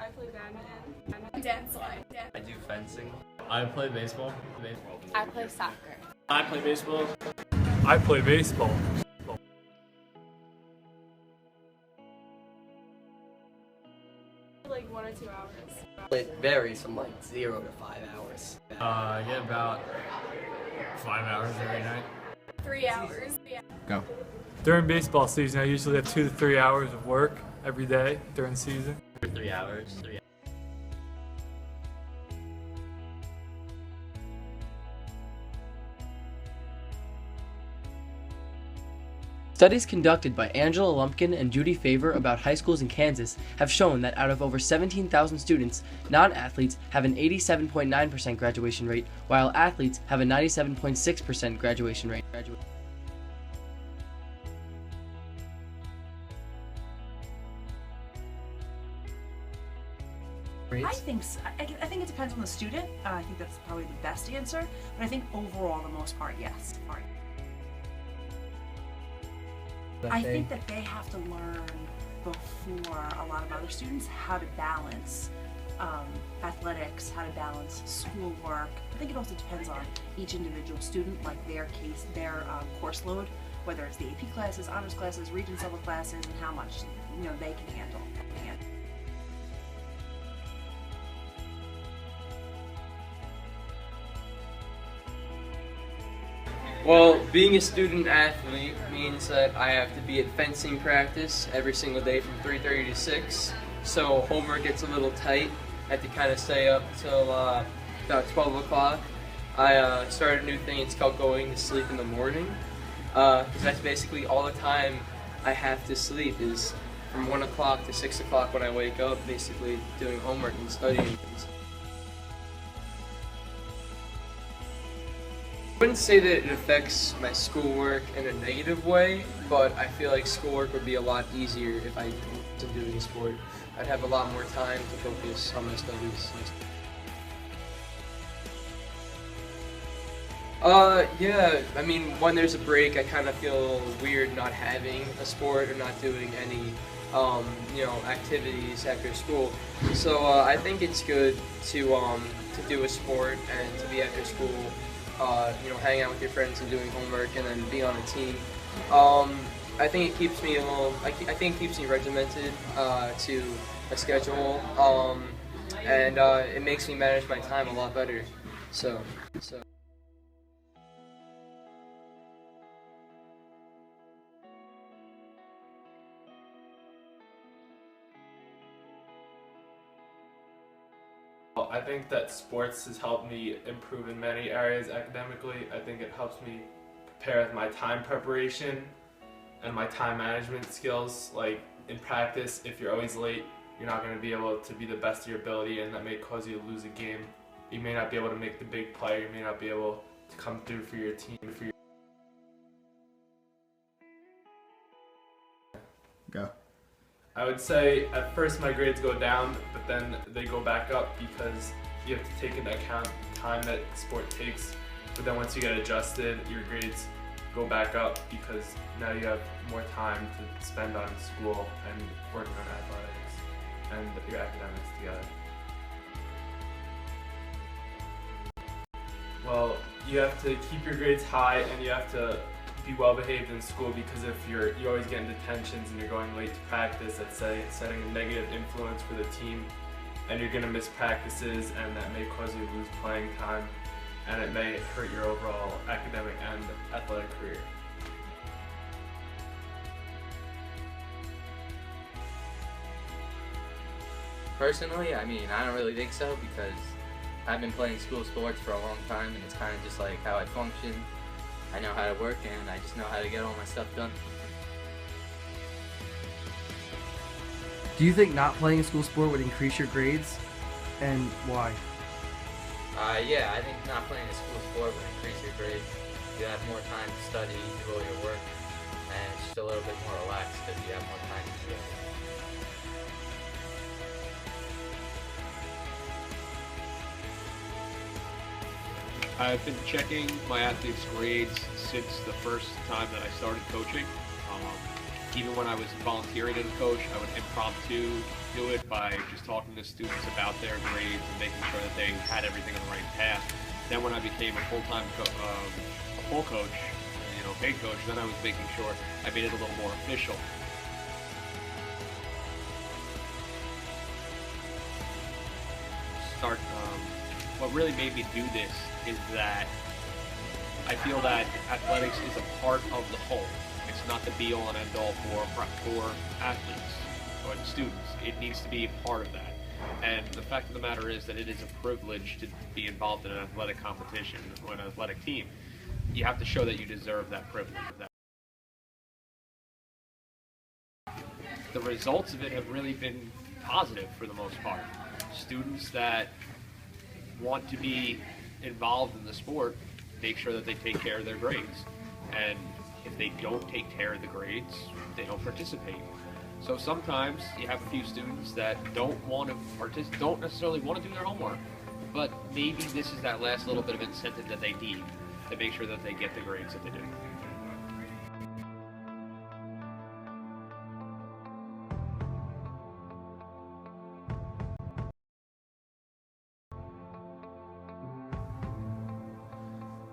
I play badminton. Dance line. I do fencing. I play baseball. I play soccer. I play baseball. I play baseball. Like 1 or 2 hours. It varies from like 0 to 5 hours. I get about 5 hours every night. 3 hours. Yeah. Go. During baseball season, I usually have 2 to 3 hours of work every day during the season. 3 hours. 3 hours. Studies conducted by Angela Lumpkin and Judy Favor about high schools in Kansas have shown that out of over 17,000 students, non-athletes have an 87.9% graduation rate, while athletes have a 97.6% graduation rate. I think it depends on the student. I think that's probably the best answer, but I think overall, the most part, yes. I think that they have to learn before a lot of other students how to balance athletics, how to balance schoolwork. I think it also depends on each individual student, like their course load, whether it's the AP classes, honors classes, Regents level classes, and how much they can handle. Well, being a student athlete means that I have to be at fencing practice every single day from 3:30 to 6. So homework gets a little tight. I have to kind of stay up till about 12 o'clock. I started a new thing. It's called going to sleep in the morning. Because that's basically all the time I have to sleep is from 1 o'clock to 6 o'clock when I wake up, basically doing homework and studying. I wouldn't say that it affects my schoolwork in a negative way, but I feel like schoolwork would be a lot easier if I wasn't doing a sport. I'd have a lot more time to focus on my studies. Yeah, I mean, when there's a break, I kind of feel weird not having a sport or not doing any, activities after school. So I think it's good to do a sport and to be after school. Hang out with your friends and doing homework and then be on a team. I think it keeps me I think it keeps me regimented to a schedule, and it makes me manage my time a lot better. So. I think that sports has helped me improve in many areas academically. I think it helps me prepare with my time preparation and my time management skills. Like in practice, if you're always late, you're not going to be able to be the best of your ability, and that may cause you to lose a game. You may not be able to make the big play, you may not be able to come through for your team. Go. I would say at first my grades go down, but then they go back up because you have to take into account the time that sport takes. But then once you get adjusted, your grades go back up because now you have more time to spend on school and working on athletics and your academics together. Well, you have to keep your grades high and you have to be well behaved in school, because if you're always getting detentions and you're going late to practice, that's setting a negative influence for the team, and you're going to miss practices, and that may cause you to lose playing time, and it may hurt your overall academic and athletic career. Personally, I don't really think so, because I've been playing school sports for a long time, and it's kind of just like how I function. I know how to work, and I just know how to get all my stuff done. Do you think not playing a school sport would increase your grades, and why? Yeah, I think not playing a school sport would increase your grades. You have more time to study, do all your work, and it's just a little bit more relaxed because you have more time to do it. I've been checking my athletes' grades since the first time that I started coaching. Even when I was volunteering as a coach, I would impromptu do it by just talking to students about their grades and making sure that they had everything on the right path. Then when I became a full-time full coach, paid coach, then I was making sure I made it a little more official. What really made me do this is that I feel that athletics is a part of the whole. It's not the be-all and end-all for athletes or students. It needs to be a part of that. And the fact of the matter is that it is a privilege to be involved in an athletic competition or an athletic team. You have to show that you deserve that privilege. The results of it have really been positive for the most part. Students that want to be involved in the sport make sure that they take care of their grades. And if they don't take care of the grades, they don't participate. So sometimes you have a few students that don't necessarily want to do their homework, but maybe this is that last little bit of incentive that they need to make sure that they get the grades that they do.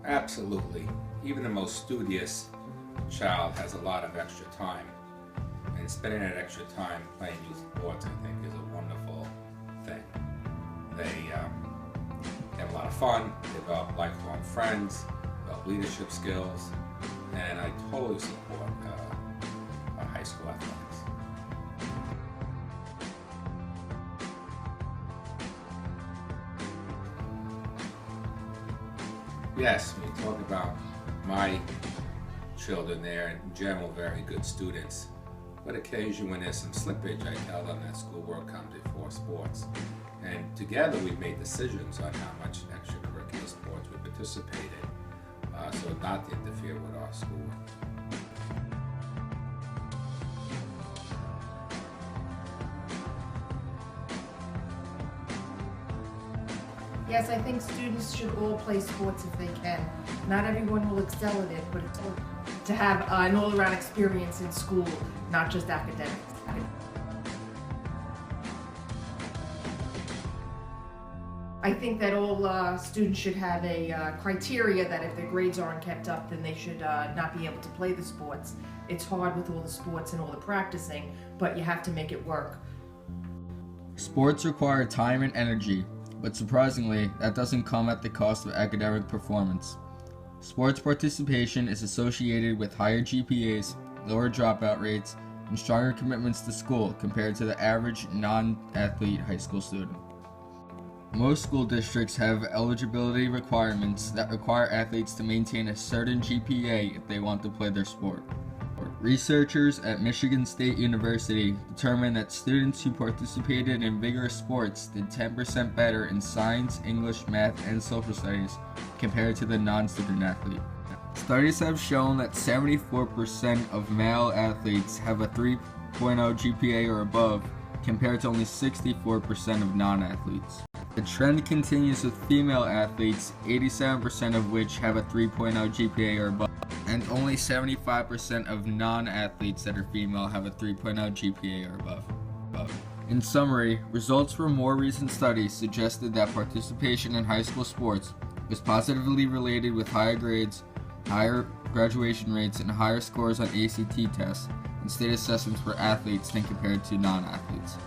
Absolutely. Even the most studious child has a lot of extra time. And spending that extra time playing youth sports, I think, is a wonderful thing. They have a lot of fun, develop lifelong friends, develop leadership skills, and I totally support high school athletics. Yes, when you talk about my children, they're in general very good students. But occasionally when there's some slippage, I tell them that schoolwork comes before sports. And together we've made decisions on how much extracurricular sports we participate in, so not to interfere with our schoolwork. Yes, I think students should all play sports if they can. Not everyone will excel at it, but it's to have an all-around experience in school, not just academics. I think that all students should have a criteria that if their grades aren't kept up, then they should not be able to play the sports. It's hard with all the sports and all the practicing, but you have to make it work. Sports require time and energy, but surprisingly, that doesn't come at the cost of academic performance. Sports participation is associated with higher GPAs, lower dropout rates, and stronger commitments to school compared to the average non-athlete high school student. Most school districts have eligibility requirements that require athletes to maintain a certain GPA if they want to play their sport. Researchers at Michigan State University determined that students who participated in vigorous sports did 10% better in science, English, math, and social studies compared to the non-student athlete. Studies have shown that 74% of male athletes have a 3.0 GPA or above, compared to only 64% of non-athletes. The trend continues with female athletes, 87% of which have a 3.0 GPA or above, and only 75% of non-athletes that are female have a 3.0 GPA or above. In summary, results from more recent studies suggested that participation in high school sports was positively related with higher grades, higher graduation rates, and higher scores on ACT tests and state assessments for athletes than compared to non-athletes.